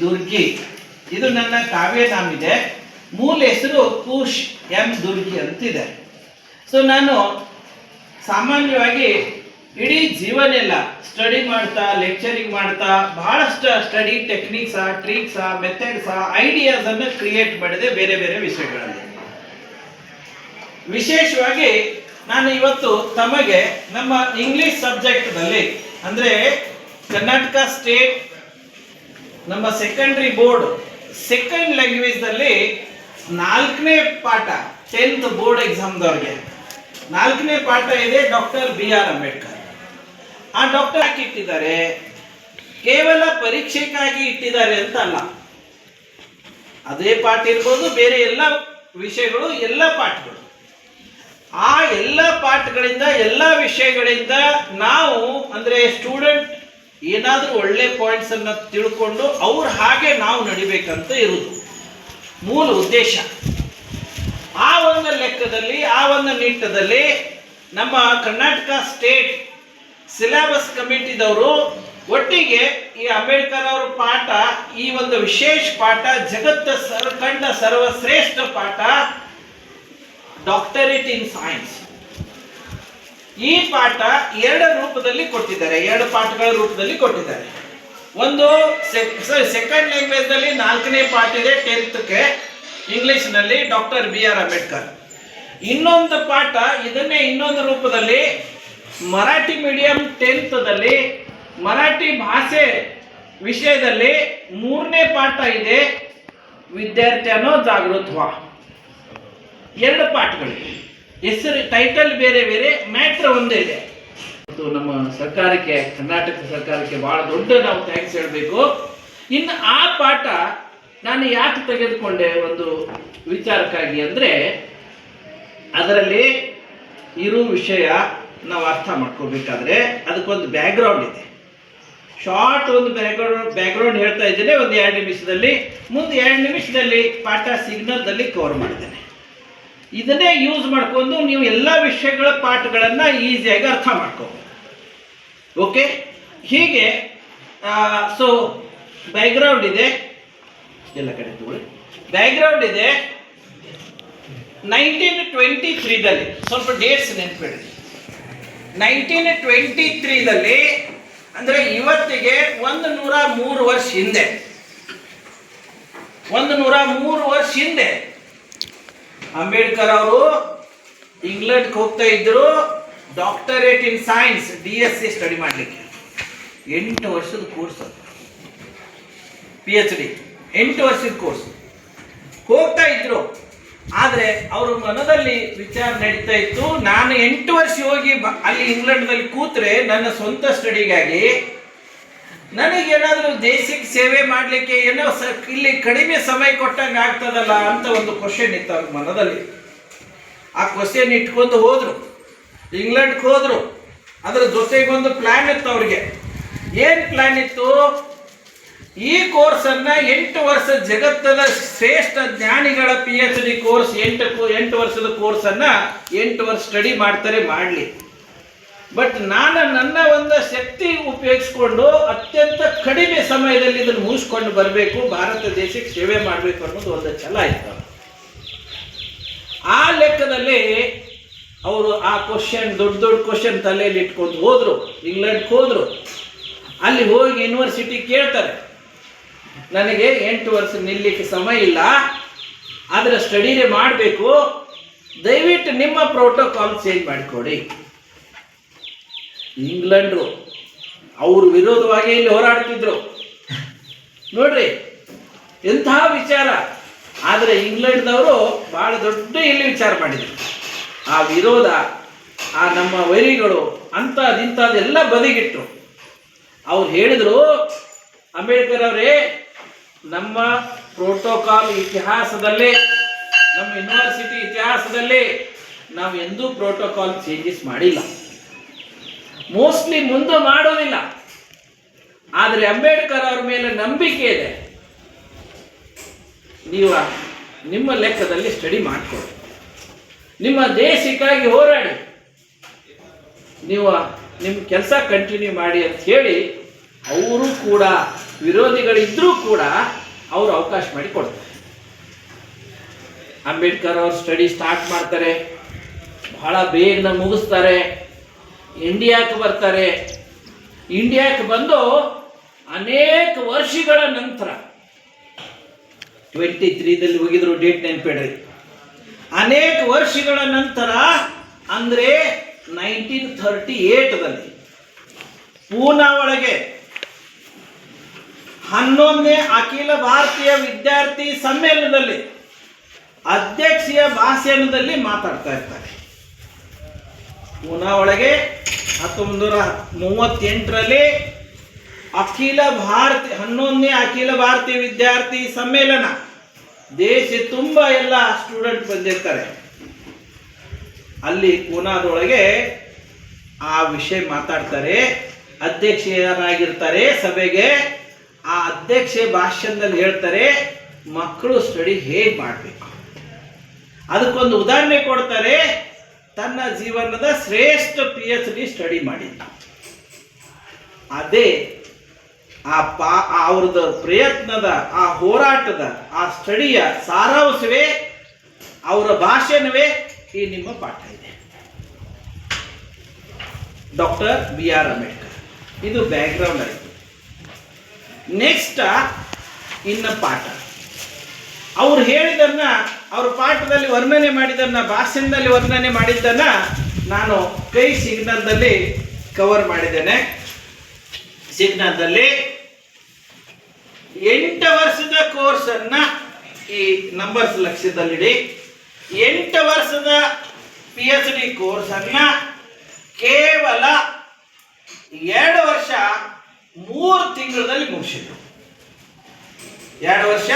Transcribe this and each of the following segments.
ದುರ್ಗಿ. ಇದು ನನ್ನ ಕಾವ್ಯನಾಮ ಇದೆ. ಮೂಲ ಹೆಸರು ಕುಶ್ ಎಂ ದುರ್ಗಿ ಅಂತಿದೆ. ಸೊ ನಾನು ಸಾಮಾನ್ಯವಾಗಿ ಇಡೀ ಜೀವನೆಲ್ಲ ಸ್ಟಡಿ ಮಾಡ್ತಾ, ಲೆಕ್ಚರಿಂಗ್ ಮಾಡ್ತಾ, ಬಹಳಷ್ಟು ಸ್ಟಡಿ ಟೆಕ್ನಿಕ್ಸ, ಟ್ರಿಕ್ಸ, ಮೆಥಡ್ಸ, ಐಡಿಯಾಸ್ ಅನ್ನು ಕ್ರಿಯೇಟ್ ಮಾಡಿದೆ ಬೇರೆ ಬೇರೆ ವಿಷಯಗಳಲ್ಲಿ. ವಿಶೇಷವಾಗಿ ನಾನು ಇವತ್ತು ತಮಗೆ ನಮ್ಮ ಇಂಗ್ಲಿಷ್ ಸಬ್ಜೆಕ್ಟ್ನಲ್ಲಿ, ಅಂದರೆ ಕರ್ನಾಟಕ ಸ್ಟೇಟ್ ನಮ್ಮ ಸೆಕೆಂಡ್ರಿ ಬೋರ್ಡ್ ಸೆಕೆಂಡ್ ಲ್ಯಾಂಗ್ವೇಜ್ನಲ್ಲಿ 4ನೇ ಪಾಠ, 10th ಬೋರ್ಡ್ ಎಕ್ಸಾಮ್ದವ್ರಿಗೆ 4ನೇ ಪಾಠ ಇದೆ, ಡಾಕ್ಟರ್ BR ಅಂಬೇಡ್ಕರ್. ಆ ಡಾಕ್ಟರ್ ಯಾಕೆ ಇಟ್ಟಿದ್ದಾರೆ? ಕೇವಲ ಪರೀಕ್ಷೆಗಾಗಿ ಇಟ್ಟಿದ್ದಾರೆ ಅಂತ ಅಲ್ಲ. ಅದೇ ಪಾಠ ಇರ್ಬೋದು, ಬೇರೆ ಎಲ್ಲ ವಿಷಯಗಳು, ಎಲ್ಲ ಪಾಠಗಳು, ಆ ಎಲ್ಲ ಪಾಠಗಳಿಂದ, ಎಲ್ಲ ವಿಷಯಗಳಿಂದ ನಾವು ಅಂದರೆ ಸ್ಟೂಡೆಂಟ್ ಏನಾದರೂ ಒಳ್ಳೆ ಪಾಯಿಂಟ್ಸ್ ಅನ್ನು ತಿಳ್ಕೊಂಡು ಅವ್ರ ಹಾಗೆ ನಾವು ನಡಿಬೇಕಂತ ಇರುವುದು ಮೂಲ ಉದ್ದೇಶ. ಆ ಒಂದು ಲೆಕ್ಕದಲ್ಲಿ, ಆ ಒಂದು ನಿಟ್ಟದಲ್ಲಿ ನಮ್ಮ ಕರ್ನಾಟಕ ಸ್ಟೇಟ್ ಸಿಲೆಬಸ್ ಕಮಿಟಿದವರು ಒಟ್ಟಿಗೆ ಈ ಅಂಬೇಡ್ಕರ್ ಅವರ ಪಾಠ, ಈ ಒಂದು ವಿಶೇಷ ಪಾಠ, ಕಂಡ ಸರ್ವಶ್ರೇಷ್ಠ ಪಾಠ ಡಾಕ್ಟರೇಟ್ ಇನ್ ಸೈನ್ಸ್, ಈ ಪಾಠ 2 ರೂಪದಲ್ಲಿ ಕೊಟ್ಟಿದ್ದಾರೆ, 2 ಪಾಠಗಳ ರೂಪದಲ್ಲಿ ಕೊಟ್ಟಿದ್ದಾರೆ. ಒಂದು ಸೆಕೆಂಡ್ ಲ್ಯಾಂಗ್ವೇಜ್ ನಲ್ಲಿ 4ನೇ ಪಾಠ ಇದೆ, 10th ಇಂಗ್ಲಿಷ್ನಲ್ಲಿ ಡಾಕ್ಟರ್ BR ಅಂಬೇಡ್ಕರ್. ಇನ್ನೊಂದು ಪಾಠ ಇದನ್ನೇ ಇನ್ನೊಂದು ರೂಪದಲ್ಲಿ ಮರಾಠಿ ಮೀಡಿಯಂ 10th ಮರಾಠಿ ಭಾಷೆ ವಿಷಯದಲ್ಲಿ 3ನೇ ಪಾಠ ಇದೆ, ವಿದ್ಯಾರ್ಥಿಯನೋ ಜಾಗೃತವಾ. 2 ಪಾಠಗಳಿವೆ, ಹೆಸರು ಟೈಟಲ್ ಬೇರೆ ಬೇರೆ, ಮ್ಯಾಟ್ರ್ ಒಂದೇ ಇದೆ. ನಮ್ಮ ಸರ್ಕಾರಕ್ಕೆ, ಕರ್ನಾಟಕ ಸರ್ಕಾರಕ್ಕೆ ಬಹಳ ದೊಡ್ಡ ನಾವು ಥ್ಯಾಂಕ್ಸ್ ಹೇಳಬೇಕು. ಇನ್ನು ಆ ಪಾಠ ನಾನು ಯಾಕೆ ತೆಗೆದುಕೊಂಡೆ ಒಂದು ವಿಚಾರಕ್ಕಾಗಿ ಅಂದರೆ, ಅದರಲ್ಲಿ ಇರೋ ವಿಷಯ ನಾವು ಅರ್ಥ ಮಾಡ್ಕೋಬೇಕಾದ್ರೆ ಅದಕ್ಕೊಂದು ಬ್ಯಾಕ್ಗ್ರೌಂಡ್ ಇದೆ. ಶಾರ್ಟ್ ಒಂದು ಬ್ಯಾಕ್ಗ್ರೌಂಡ್ ಹೇಳ್ತಾ ಇದ್ದೇನೆ, ಒಂದು 2 ನಿಮಿಷದಲ್ಲಿ. ಮುಂದೆ 2 ನಿಮಿಷದಲ್ಲಿ ಪಾಠ ಸಿಗ್ನಲ್ದಲ್ಲಿ ಕವರ್ ಮಾಡಿದ್ದೇನೆ. ಇದನ್ನೇ ಯೂಸ್ ಮಾಡ್ಕೊಂಡು ನೀವು ಎಲ್ಲ ವಿಷಯಗಳ ಪಾಠಗಳನ್ನು ಈಸಿಯಾಗಿ ಅರ್ಥ ಮಾಡ್ಕೋಬಹುದು. ಓಕೆ, ಹೀಗೆ ಸೊ ಬ್ಯಾಕ್ಗ್ರೌಂಡ್ ಇದೆ, ಎಲ್ಲ ಕಡೆ ತಗೊಳ್ಳಿ. ಬ್ಯಾಕ್ಗ್ರೌಂಡ್ ಇದೆ 1923ದಲ್ಲಿ, ಸ್ವಲ್ಪ ಡೇಟ್ಸ್ ನೆನಪಿಡಿ. 1923ದಲ್ಲಿ ಅಂದರೆ ಇವತ್ತಿಗೆ 103 ವರ್ಷ ಹಿಂದೆ, 103 ವರ್ಷ ಹಿಂದೆ ಅಂಬೇಡ್ಕರ್ ಅವರು ಇಂಗ್ಲೆಂಡ್ಗೆ ಹೋಗ್ತಾ ಇದ್ರು doctorate in science DSc study ಮಾಡಲಿಕ್ಕೆ. 8 ವರ್ಷದ ಕೋರ್ಸ್, PhD 8 ವರ್ಷದ ಕೋರ್ಸ್ ಹೋಗ್ತಾ ಇದ್ರು. ಆದರೆ ಅವ್ರ ಮನದಲ್ಲಿ ವಿಚಾರ ನಡೀತಾ ಇತ್ತು, ನಾನು 8 ವರ್ಷ ಹೋಗಿ ಅಲ್ಲಿ ಇಂಗ್ಲೆಂಡ್ನಲ್ಲಿ ಕೂತ್ರೆ ನನ್ನ ಸ್ವಂತ ಸ್ಟಡಿಗಾಗಿ ನನಗೇನಾದರೂ ದೇಶಕ್ಕೆ ಸೇವೆ ಮಾಡಲಿಕ್ಕೆ ಏನೋ ಇಲ್ಲಿ ಕಡಿಮೆ ಸಮಯ ಕೊಟ್ಟಂಗೆ ಆಗ್ತದಲ್ಲ ಅಂತ ಒಂದು ಕ್ವಶನ್ ಇತ್ತು ಅವ್ರ ಮನದಲ್ಲಿ. ಆ ಕ್ವಶನ್ ಇಟ್ಕೊಂಡು ಹೋದ್ರು, ಇಂಗ್ಲೆಂಡ್ಗೆ ಹೋದ್ರು. ಅದರ ಜೊತೆಗೊಂದು ಪ್ಲ್ಯಾನ್ ಇತ್ತು ಅವ್ರಿಗೆ. ಏನು ಪ್ಲ್ಯಾನ್ ಇತ್ತು? ಈ ಕೋರ್ಸನ್ನು 8 ವರ್ಷ ಜಗತ್ತದ ಶ್ರೇಷ್ಠ ಜ್ಞಾನಿಗಳ PhD ಕೋರ್ಸ್, 8 ವರ್ಷದ ಕೋರ್ಸನ್ನು 8 ವರ್ಷ ಸ್ಟಡಿ ಮಾಡ್ತಾರೆ, ಮಾಡಲಿ. ಬಟ್ ನಾನು ನನ್ನ ಒಂದು ಶಕ್ತಿ ಉಪಯೋಗಿಸ್ಕೊಂಡು ಅತ್ಯಂತ ಕಡಿಮೆ ಸಮಯದಲ್ಲಿ ಇದನ್ನು ಮುಗಿಸ್ಕೊಂಡು ಬರಬೇಕು, ಭಾರತ ದೇಶಕ್ಕೆ ಸೇವೆ ಮಾಡಬೇಕು ಅನ್ನೋದು ಒಂದು ಛಲ ಇತ್ತು. ಆ ಲೆಕ್ಕದಲ್ಲಿ ಅವರು ಆ ಕ್ವಶನ್, ದೊಡ್ಡ ದೊಡ್ಡ ಕ್ವಶನ್ ತಲೆಯಲ್ಲಿ ಇಟ್ಕೊಂಡು ಹೋದರು. ಇಂಗ್ಲೆಂಡ್ಗೆ ಹೋದರು. ಅಲ್ಲಿ ಹೋಗಿ ಯೂನಿವರ್ಸಿಟಿ ಕೇಳ್ತಾರೆ, ನನಗೆ 8 ವರ್ಷ ನಿಲ್ಲಲಿಕ್ಕೆ ಸಮಯ ಇಲ್ಲ, ಆದರೆ ಸ್ಟಡಿನೇ ಮಾಡಬೇಕು, ದಯವಿಟ್ಟು ನಿಮ್ಮ ಪ್ರೋಟೋಕಾಲ್ ಚೇಂಜ್ ಮಾಡಿಕೊಡಿ. ಇಂಗ್ಲೆಂಡ್ರು ಅವ್ರ ವಿರೋಧವಾಗಿ ಇಲ್ಲಿ ಹೋರಾಡ್ತಿದ್ರು ನೋಡ್ರಿ, ಎಂತಹ ವಿಚಾರ. ಆದರೆ ಇಂಗ್ಲೆಂಡ್ದವರು ಬಹಳ ದೊಡ್ಡ ಇಲ್ಲಿ ವಿಚಾರ ಮಾಡಿದರು. ಆ ವಿರೋಧ, ಆ ನಮ್ಮ ವೈರಿಗಳು ಅಂಥದ್ದಿಂಥದ್ದೆಲ್ಲ ಬದಿಗಿಟ್ರು. ಅವ್ರು ಹೇಳಿದರು, ಅಂಬೇಡ್ಕರ್ ಅವರೇ, ನಮ್ಮ ಪ್ರೋಟೋಕಾಲ್ ಇತಿಹಾಸದಲ್ಲಿ, ನಮ್ಮ ಯೂನಿವರ್ಸಿಟಿ ಇತಿಹಾಸದಲ್ಲಿ ನಾವು ಎಂದೂ ಪ್ರೋಟೋಕಾಲ್ ಚೇಂಜಸ್ ಮಾಡಿಲ್ಲ, ಮೋಸ್ಟ್ಲಿ ಮುಂದೆ ಮಾಡೋದಿಲ್ಲ. ಆದರೆ ಅಂಬೇಡ್ಕರ್ ಅವ್ರ ಮೇಲೆ ನಂಬಿಕೆ ಇದೆ, ನೀವು ನಿಮ್ಮ ಲೆಕ್ಕದಲ್ಲಿ ಸ್ಟಡಿ ಮಾಡಿಕೊಳ್ಳಿ, ನಿಮ್ಮ ದೇಶಕ್ಕಾಗಿ ಹೋರಾಡಿ, ನೀವು ನಿಮ್ಮ ಕೆಲಸ ಕಂಟಿನ್ಯೂ ಮಾಡಿ ಅಂತ ಹೇಳಿ ಅವರು ಕೂಡ ವಿರೋಧಿಗಳಿದ್ರೂ ಕೂಡ ಅವರು ಅವಕಾಶ ಮಾಡಿ ಕೊಡ್ತಾರೆ. ಅಂಬೇಡ್ಕರ್ ಅವ್ರು ಸ್ಟಡಿ ಸ್ಟಾರ್ಟ್ ಮಾಡ್ತಾರೆ, ಬಹಳ ಬೇಗನೆ ಮುಗಿಸ್ತಾರೆ, ಇಂಡಿಯಾಕ್ಕೆ ಬರ್ತಾರೆ. ಇಂಡಿಯಾಕ್ಕೆ ಬಂದು ಅನೇಕ ವರ್ಷಗಳ ನಂತರ 23ದಲ್ಲಿ ಹೋಗಿದ್ರು, ಡೇಟ್ ನೆನಪಿಡ್ರಿ. ಅನೇಕ ವರ್ಷಗಳ ನಂತರ ಅಂದ್ರೆ 1938ದಲ್ಲಿ ಪೂನಾ ಒಳಗೆ 11ನೇ ಅಖಿಲ ಭಾರತೀಯ ವಿದ್ಯಾರ್ಥಿ ಸಮ್ಮೇಳನದಲ್ಲಿ ಅಧ್ಯಕ್ಷೀಯ ಭಾಷಣದಲ್ಲಿ ಮಾತಾಡ್ತಾ ಇರ್ತಾರೆ. ಪೂನಾ ಒಳಗೆ 1938ರಲ್ಲಿ 11ನೇ ಅಖಿಲ ಭಾರತೀಯ ವಿದ್ಯಾರ್ಥಿ ಸಮ್ಮೇಳನ, ದೇಶ ತುಂಬ ಎಲ್ಲ ಸ್ಟೂಡೆಂಟ್ ಬಂದಿರ್ತಾರೆ. ಅಲ್ಲಿ ಪೂನಾದೊಳಗೆ ಆ ವಿಷಯ ಮಾತಾಡ್ತಾರೆ, ಅಧ್ಯಕ್ಷರಾಗಿರ್ತಾರೆ ಸಭೆಗೆ. ಆ ಅಧ್ಯಕ್ಷ ಭಾಷಣದಲ್ಲಿ ಹೇಳ್ತಾರೆ ಮಕ್ಕಳು ಸ್ಟಡಿ ಹೇಗೆ ಮಾಡಬೇಕು, ಅದಕ್ಕೊಂದು ಉದಾಹರಣೆ ಕೊಡ್ತಾರೆ. ತನ್ನ ಜೀವನದ ಶ್ರೇಷ್ಠ PhD ಸ್ಟಡಿ ಮಾಡಿದ್ದ, ಅದೇ ಅವ್ರದ ಪ್ರಯತ್ನದ, ಆ ಹೋರಾಟದ, ಆ ಸ್ಟಡಿಯ ಸಾರಾಂಶವೇ, ಅವರ ಭಾಷಣವೇ ಈ ನಿಮ್ಮ ಪಾಠ ಇದೆ. Doctor BR Ambedkar. ಇದು ಬ್ಯಾಕ್ಗ್ರೌಂಡ್ ಆಯಿತು. ನೆಕ್ಸ್ಟ್ ಇನ್ನ ಪಾಠ. ಅವ್ರು ಹೇಳಿದನ್ನ, ಅವ್ರ ಪಾಠದಲ್ಲಿ ವರ್ಣನೆ ಮಾಡಿದ್ದನ್ನ, ಭಾಷಣದಲ್ಲಿ ವರ್ಣನೆ ಮಾಡಿದ್ದನ್ನ ನಾನು ಕೈ ಸಿಗ್ನಲ್ದಲ್ಲಿ ಕವರ್ ಮಾಡಿದ್ದೇನೆ. ಸಿಗ್ನಲ್ದಲ್ಲಿ 8 ವರ್ಷದ ಕೋರ್ಸ್ ಅನ್ನ, ಈ ನಂಬರ್ಸ್ ಲಕ್ಷ್ಯದಲ್ಲಿಡಿ, 8 ವರ್ಷದ PhD ಕೋರ್ಸ್ ಅನ್ನ ಕೇವಲ 2 ವರ್ಷ 3 ತಿಂಗಳಲ್ಲಿ ಮುಗಿಸಿದ್ರು. 2 ವರ್ಷ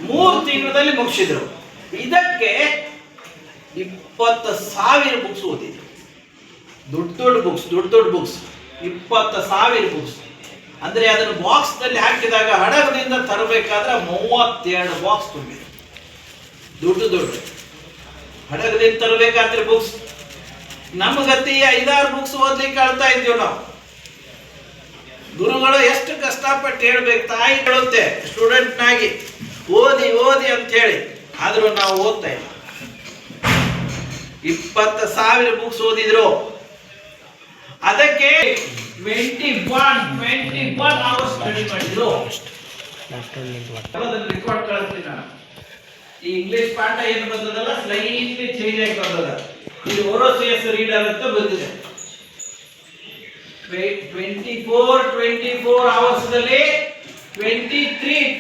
3 ತಿಂಗಳಲ್ಲಿ ಮುಗಿಸಿದ್ರು. ಇದಕ್ಕೆ 20,000 ಬುಕ್ಸ್ ಓದಿದ್ರು. ದೊಡ್ಡ ಬುಕ್ಸ್ 20,000 ಬುಕ್ಸ್. ಅಂದ್ರೆ ಅದನ್ನು ಬಾಕ್ಸ್ ನಲ್ಲಿ ಹಾಕಿದಾಗ ಹಡಗದಿಂದ ತರಬೇಕಾದ್ರೆ 32 ಬಾಕ್ಸ್ ತುಂಬಿದೆ. ದೊಡ್ಡ ಹಡಗದಿಂದ ತರಬೇಕಾದ್ರೆ ಬುಕ್ಸ್. ನಮ್ಮ ಗತಿ 5-6 ಬುಕ್ಸ್ ಓದ್ಲಿಕ್ಕೆ ಅಳ್ತಾ ಇದ್ದೀವಿ ನಾವು. ಗುರುಗಳು ಎಷ್ಟು ಕಷ್ಟಪಟ್ಟು ಹೇಳ್ಬೇಕು, ತಾಯಿ ಹೇಳುತ್ತೆ ಸ್ಟೂಡೆಂಟ್ನಾಗಿ ಓದಿ ಅಂತ ಹೇಳಿ, ಆದ್ರೂ ನಾವು ಓದ್ತಾ ಇಲ್ಲ. 20,000 ಬುಕ್ಸ್ ಓದಿದ್ರು. ಅದಕ್ಕೆ 21 ಅವರ್ಸ್ ಸ್ಟಡಿ ಮಾಡಿದ್ರು. ರೆಕಾರ್ಡ್ ಕಳಿಸ್ತೀನಿ ನಾನು. ಈ ಇಂಗ್ಲಿಷ್ ಪಾಠ ಏನು ಬಂದದಲ್ಲ, ಸ್ಲೈಟ್ಲಿ ಚೇಂಜ್ ಆಗಿ ಬಂದದ. ಇದು ORCS ರೀಡರ್ ಅಂತ ಬಂದಿದೆ. 24 ಅವರ್ಸ್ದಲ್ಲಿ 21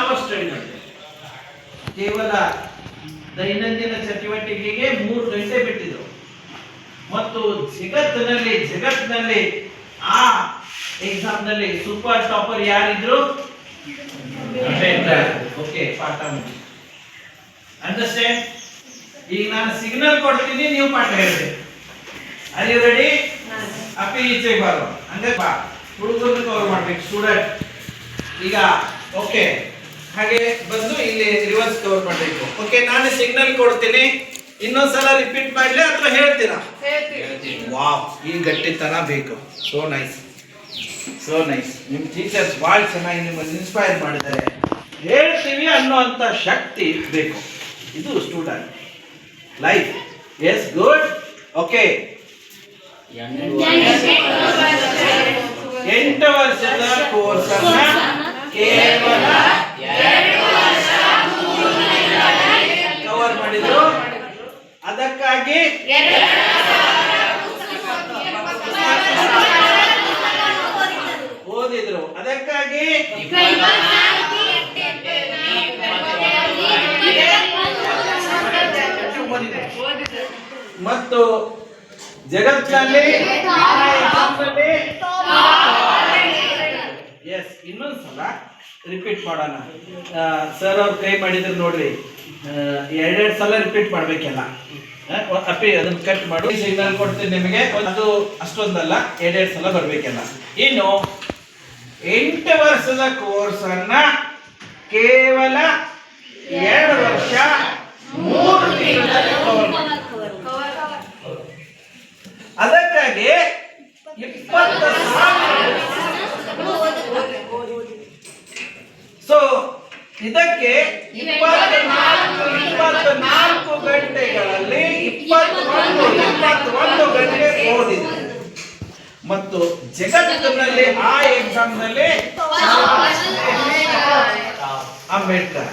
ಅವರ್ಸ್ ಸ್ಟಡಿ ಮಾಡಿದೆ. ಕೇವಲ ದೈನಂದಿನ ಚಟುವಟಿಕೆಗೆ 3 ಗಂಟೆ ಬಿಟ್ಟಿದ್ರು. ಮತ್ತು ಜಗತ್ತಿನಲ್ಲಿ ಆ ಎಕ್ಸಾಮ್ ನಲ್ಲಿ ಸೂಪರ್ ಟಾಪರ್ ಯಾರಿದ್ರು? ಓಕೆ, ಪಾಠ ಅಂಡರ್ಸ್ಟ್ಯಾಂಡ್. ಈಗ ನಾನು ಸಿಗ್ನಲ್ ಕೊಡ್ತೀನಿ, ನೀವು ಪಾಠ ಹೇಳ್ಬೇಕು. Are you ready? ಅಪ್ಪಿ ಈಚೆಗೆ ಬರೋ, ಹಂಗೆ ಬಾ. ಹುಡುಗರನ್ನ ಕವರ್ ಮಾಡ್ಬೇಕು ಸ್ಟೂಡೆಂಟ್. ಈಗ ಓಕೆ, ಹಾಗೆ ಬಂದು ಇಲ್ಲಿ ರಿವರ್ಸ್ ಕವರ್ ಮಾಡಬೇಕು. ಓಕೆ, ನಾನು ಸಿಗ್ನಲ್ ಕೊಡ್ತೀನಿ, ಇನ್ನೊಂದ್ಸಲ ರಿಪೀಟ್ ಮಾಡ್ಲಿ ಅಥವಾ ಹೇಳ್ತೀರಾ? ವಾವ್, ಈ ಗಟ್ಟಿತನ ಬೇಕು. So nice. ನಿಮ್ಮ ಟೀಚರ್ಸ್ ಭಾಳ ಚೆನ್ನಾಗಿ ನಿಮ್ಮನ್ನು ಇನ್ಸ್ಪೈರ್ ಮಾಡಿದ್ದಾರೆ. ಹೇಳ್ತೀವಿ ಅನ್ನೋಂಥ ಶಕ್ತಿ ಬೇಕು. ಇದು student life. Yes, good. Okay, 8 ವರ್ಷದ ಕೋರ್ಸ್ ಅನ್ನ ಕೇವಲ 2 ವರ್ಷ ಕವರ್ ಮಾಡಿದ್ರು. ಅದಕ್ಕಾಗಿ ಓದಿದ್ರು. ಅದಕ್ಕಾಗಿ ಮತ್ತು ಜಗತ್ತಿನಲ್ಲಿ ಎಸ್, ಇನ್ನೊಂದ್ಸಲ ರಿಪೀಟ್ ಮಾಡೋಣ. ಸರ್ ಅವ್ರು ಕೈ ಮಾಡಿದ್ರು ನೋಡ್ರಿ, 2 ಸಲ ರಿಪೀಟ್ ಮಾಡ್ಬೇಕೆಲ್ಲ. ಅಪ್ಪಿ ಅದನ್ನ ಕಟ್ ಮಾಡು, ಸಿಗ್ನಲ್ ಕೊಡ್ತೀನಿ ನಿಮಗೆ. ಅದು ಅಷ್ಟೊಂದಲ್ಲ, 2 ಸಲ ಬರ್ಬೇಕೆಲ್ಲ. ಇನ್ನು 8 ವರ್ಷದ ಕೋರ್ಸ್ ಅನ್ನ ಕೇವಲ 2 ವರ್ಷ 3 ತಿಂಗಳಲ್ಲಿ ಕವರ್ ಮಾಡಿ. ಅದಕ್ಕಾಗಿ 20,000. ಸೊ ಇದಕ್ಕೆ 24 ಗಂಟೆಗಳಲ್ಲಿ 21 ಗಂಟೆ ಓದಿದೆ. ಮತ್ತು ಜಗತ್ತಿನಲ್ಲಿ ಆ ಎಕ್ಸಾಮ್ ನಲ್ಲಿ ಅಂಬೇಡ್ಕರ್,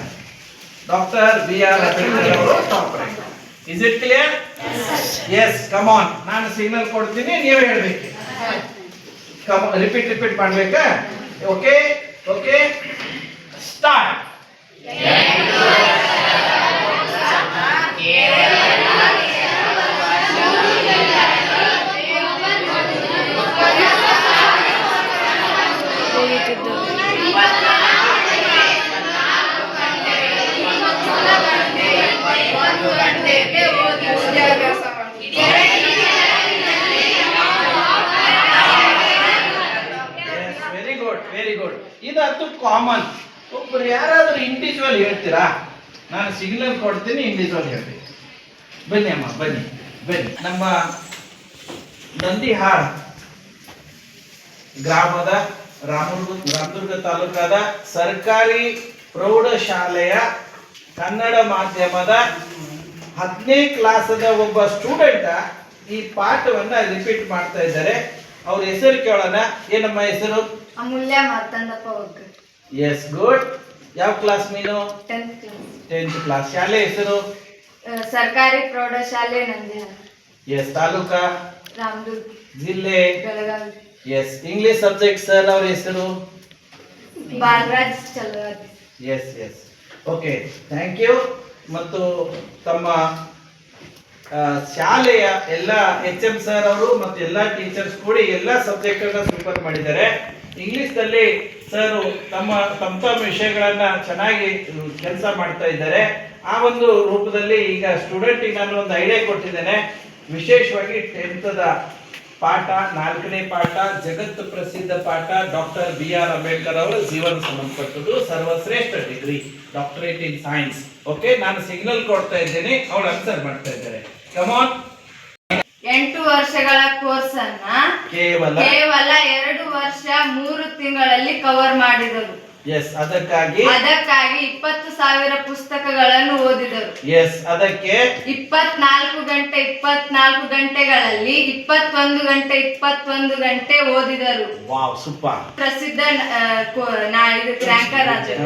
ಡಾಕ್ಟರ್ BR ಅಂಬೇಡ್ಕರ್ ಅವರು top rank. Is it clear? Yes, come on. ನಾನು ಸಿಗ್ನಲ್ ಕೊಡ್ತೀನಿ, ನೀವೇ ಹೇಳ್ಬೇಕು. ರಿಪೀಟ್ ಮಾಡ್ಬೇಕಾ? Okay okay, start. Very good. ಇದಂತೂ ಕಾಮನ್. ಒಬ್ಬರು ಯಾರಾದ್ರೂ ಇಂಡಿವಿಜುವಲ್ ಹೇಳ್ತೀರಾ? ನಾನು ಸಿಗ್ನಲ್ ಕೊಡ್ತೀನಿ, ಇಂಡಿವಿಜುವಲ್ ಹೇಳ್ತೀನಿ. ಬನ್ನಿ ಅಮ್ಮ, ಬನ್ನಿ ಬನ್ನಿ. ನಮ್ಮ ನಂದಿಹಾಳ್ ಗ್ರಾಮದ ರಾಮದುರ್ಗ ತಾಲೂಕಾದ ಸರ್ಕಾರಿ ಪ್ರೌಢಶಾಲೆಯ ಕನ್ನಡ ಮಾಧ್ಯಮದ 10ನೇ ಕ್ಲಾಸದ ಒಬ್ಬ ಸ್ಟೂಡೆಂಟ್ ಈ ಪಾಠವನ್ನ ರಿಪೀಟ್ ಮಾಡ್ತಾ ಇದ್ದಾರೆ. ಅವ್ರ ಹೆಸರು ಕೇಳೋಣ. ಏನಮ್ಮ ಹೆಸರು? ಅಮೂಲ್ಯ ಮಾರ್ತಾಂಡಪ್ಪ ಒಗ್ಗಟ್ಟು. S, good. ಯಾವ ಕ್ಲಾಸ್ ನೀನು? 10th class. ಶಾಲೆ ಹೆಸರು? ಸರ್ಕಾರಿ ಪ್ರೌಢಶಾಲೆ ನಂದಿಹಾಳ. ಎಸ್. ತಾಲೂಕಾ? ರಾಮದುರ್ಗ. ಜಿಲ್ಲೆ? Belagavi. Yes. English subject sir ಅವ್ರ ಹೆಸರು? Balraj Chalavadi. Yes yes, okay, thank you. ಮತ್ತು ತಮ್ಮ ಶಾಲೆಯ ಎಲ್ಲ HM ಸರ್ ಅವರು ಮತ್ತು ಎಲ್ಲ ಟೀಚರ್ಸ್ ಕೂಡಿ ಎಲ್ಲ ಸಬ್ಜೆಕ್ಟ್ ಅನ್ನ ಸೂಪರ್ ಮಾಡಿದ್ದಾರೆ. ಇಂಗ್ಲಿಷ್ ನಲ್ಲಿ ಸರ್ ತಮ್ಮ ವಿಷಯಗಳನ್ನ ಚೆನ್ನಾಗಿ ಕೆಲಸ ಮಾಡ್ತಾ ಇದ್ದಾರೆ. ಆ ಒಂದು ರೂಪದಲ್ಲಿ ಈಗ ಸ್ಟೂಡೆಂಟ್ ನಾನು ಒಂದು ಐಡಿಯಾ ಕೊಟ್ಟಿದ್ದೇನೆ. ವಿಶೇಷವಾಗಿ 10th ಪಾಠ, 4ನೇ ಪಾಠ, ಜಗತ್ತು ಪ್ರಸಿದ್ಧ ಪಾಠ, ಡಾಕ್ಟರ್ BR ಅಂಬೇಡ್ಕರ್ ಅವರ ಜೀವನ ಸಂಬಂಧಪಟ್ಟದ್ದು, ಸರ್ವಶ್ರೇಷ್ಠ degree, doctorate in science. Okay, ನಾನು ಸಿಗ್ನಲ್ ಕೊಡ್ತಾ ಇದ್ದೇನೆ, ಅವ್ರು ಆನ್ಸರ್ ಮಾಡ್ತಾ ಇದ್ದಾರೆ. Come on. 8 ವರ್ಷಗಳ ಕೋರ್ಸ್ ಅನ್ನ ಕೇವಲ 2 ವರ್ಷ 3 ತಿಂಗಳಲ್ಲಿ ಕವರ್ ಮಾಡಿದರು. ಎಸ್, ಅದಕ್ಕಾಗಿ 20,000 ಪುಸ್ತಕಗಳನ್ನು ಓದಿದರು. ಎಸ್, ಅದಕ್ಕೆ 24 ಗಂಟೆಗಳಲ್ಲಿ 21 ಗಂಟೆ ಓದಿದರು. Wow, super. ಪ್ರಸಿದ್ಧ ರ್ಯಾಂಕರ್ ಆದರು.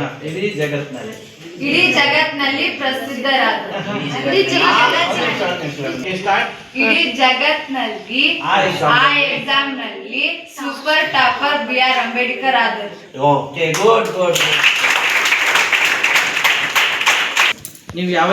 ಇಡೀ ಜಗತ್ನಲ್ಲಿ ಪ್ರಸಿದ್ಧರಾದರು. ಇಡೀ ಜಗತ್ನಲ್ಲಿ ಆ ಎಕ್ಸಾಮ್ ನಲ್ಲಿ ಸೂಪರ್ ಟಾಪರ್ BR ಅಂಬೇಡ್ಕರ್ ಆದರು. Okay, good good. ನೀವು ಯಾವ